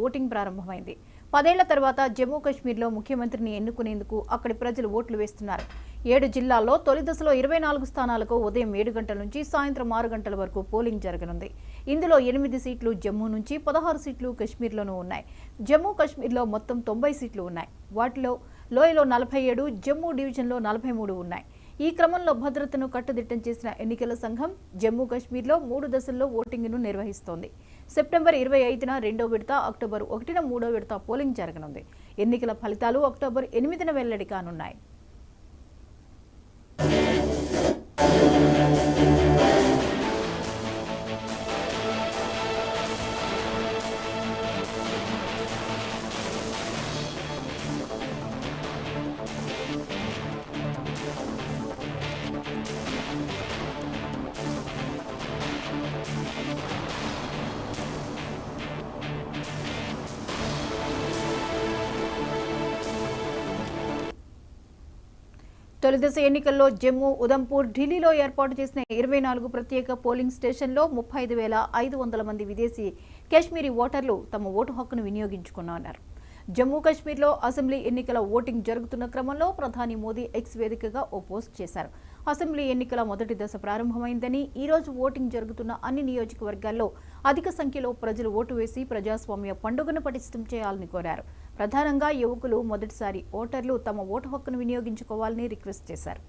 Voting ప్రారంభమైంది. 10 ఏళ్ల తర్వాత జమ్మూ కశ్మీర్లో ముఖ్యమంత్రిని ఎన్నుకునేందుకు అక్కడి ప్రజలు ఓట్లు వేస్తున్నారు. 7 జిల్లాల్లో తొలి దశలో 24 స్థానాలకు ఉదయం 7 గంటల నుంచి సాయంత్రం 6 గంటల వరకు పోలింగ్ జరగనుంది. ఇందులో 8 సీట్లు జమ్మూ నుంచి, 16 సీట్లు కశ్మీర్లోనూ ఉన్నాయి. జమ్మూ కశ్మీర్లో మొత్తం 90 సీట్లు ఉన్నాయి. వాటిలో లోయలో 47, జమ్మూ డివిజన్లో 43 ఉన్నాయి. ఈ క్రమంలో భద్రతను కట్టుదిట్టం చేసిన ఎన్నికల సంఘం జమ్మూ కశ్మీర్లో 3 దశల్లో ఓటింగ్ను నిర్వహిస్తోంది. సెప్టెంబర్ 25న రెండో విడత, అక్టోబర్ 1న మూడో విడత పోలింగ్ జరగనుంది. ఎన్నికల ఫలితాలు అక్టోబర్ 8న వెల్లడి కానున్నాయి. తొలి దశ ఎన్నికల్లో జమ్మూ, ఉదంపూర్, ఢిల్లీలో ఏర్పాటు చేసిన 24 ప్రత్యేక పోలింగ్ స్టేషన్లో 35,500 మంది విదేశీ కాశ్మీరీ ఓటర్లు తమ ఓటు హక్కును వినియోగించుకున్నారు. జమ్మూ కశ్మీర్లో అసెంబ్లీ ఎన్నికల ఓటింగ్ జరుగుతున్న క్రమంలో ప్రధాని మోదీ ఎక్స్ వేదికగా ఓ పోస్ట్ చేశారు. అసెంబ్లీ ఎన్నికల మొదటి దశ ప్రారంభమైందని, ఈ రోజు ఓటింగ్ జరుగుతున్న అన్ని నియోజకవర్గాల్లో అధిక సంఖ్యలో ప్రజలు ఓటు వేసి ప్రజాస్వామ్య పండుగను పటిష్టం చేయాలని కోరారు. ప్రధానంగా యువకులు, మొదటిసారి ఓటర్లు తమ ఓటు హక్కును వినియోగించుకోవాలని రిక్వెస్ట్ చేశారు.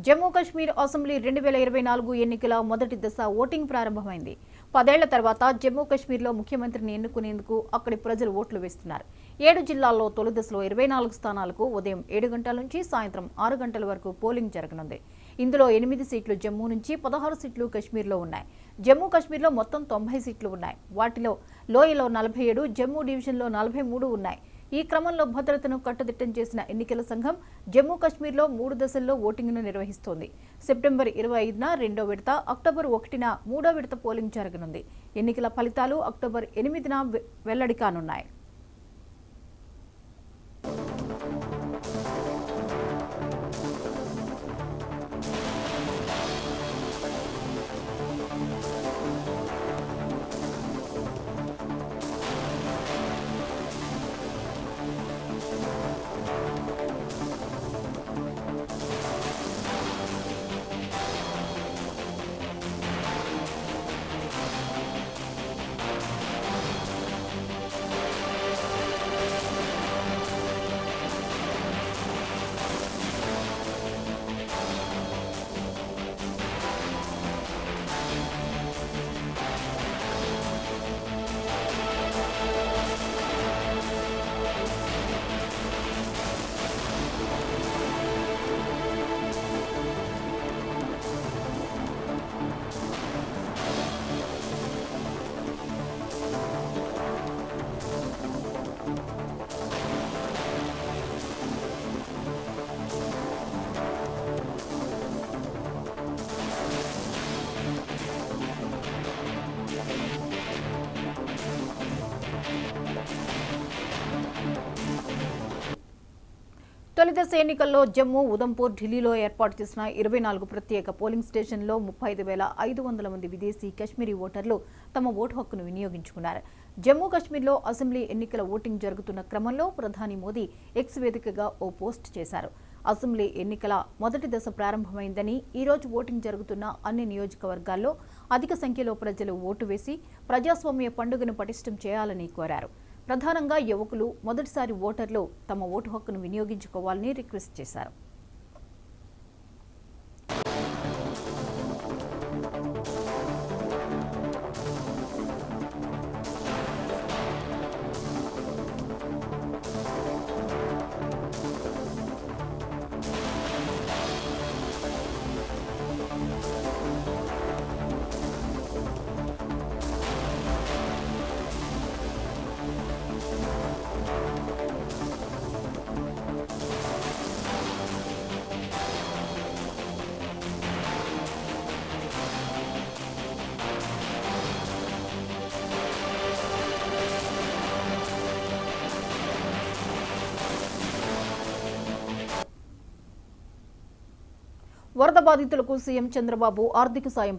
జమ్మూ కశ్మీర్ అసెంబ్లీ 2024 ఎన్నికల మొదటి దశ ఓటింగ్ ప్రారంభమైంది. 10 ఏళ్ల తర్వాత జమ్మూ కశ్మీర్లో ముఖ్యమంత్రిని ఎన్నుకునేందుకు అక్కడి ప్రజలు ఓట్లు వేస్తున్నారు. 7 జిల్లాల్లో తొలి దశలో 24 స్థానాలకు ఉదయం 7 గంటల నుంచి సాయంత్రం 6 గంటల వరకు పోలింగ్ జరగనుంది. ఇందులో 8 సీట్లు జమ్మూ నుంచి, 16 సీట్లు కశ్మీర్లో ఉన్నాయి. జమ్మూ కశ్మీర్లో మొత్తం 90 సీట్లు ఉన్నాయి. వాటిలో లోయలో 47, జమ్మూ డివిజన్లో 43 ఉన్నాయి. ఈ క్రమంలో భద్రతను కట్టుదిట్టం చేసిన ఎన్నికల సంఘం జమ్మూ కశ్మీర్లో 3 దశల్లో ఓటింగ్ను నిర్వహిస్తోంది. సెప్టెంబర్ 25న రెండో విడత, అక్టోబర్ 1న మూడో విడత పోలింగ్ జరగనుంది. ఎన్నికల ఫలితాలు అక్టోబర్ 8న వెల్లడి కానున్నాయి. తొలి దశ ఎన్నికల్లో జమ్మూ, ఉదంపూర్, ఢిల్లీలో ఏర్పాటు చేసిన 24 ప్రత్యేక పోలింగ్ స్టేషన్లో 35,500 మంది విదేశీ కాశ్మీరీ ఓటర్లు తమ ఓటు హక్కును వినియోగించుకున్నారు. జమ్మూ కశ్మీర్లో అసెంబ్లీ ఎన్నికల ఓటింగ్ జరుగుతున్న క్రమంలో ప్రధాని మోదీ ఎక్స్ వేదికగా ఓ పోస్ట్ చేశారు. అసెంబ్లీ ఎన్నికల మొదటి దశ ప్రారంభమైందని, ఈ రోజు ఓటింగ్ జరుగుతున్న అన్ని నియోజకవర్గాల్లో అధిక సంఖ్యలో ప్రజలు ఓటు వేసి ప్రజాస్వామ్య పండుగను పటిష్టం చేయాలని కోరారు. ప్రధానంగా యువకులు, మొదటిసారి ఓటర్లు తమ ఓటు హక్కును వినియోగించుకోవాలని రిక్వెస్ట్ చేశారు. వరద బాధితులకు సీఎం చంద్రబాబు ఆర్థిక సాయం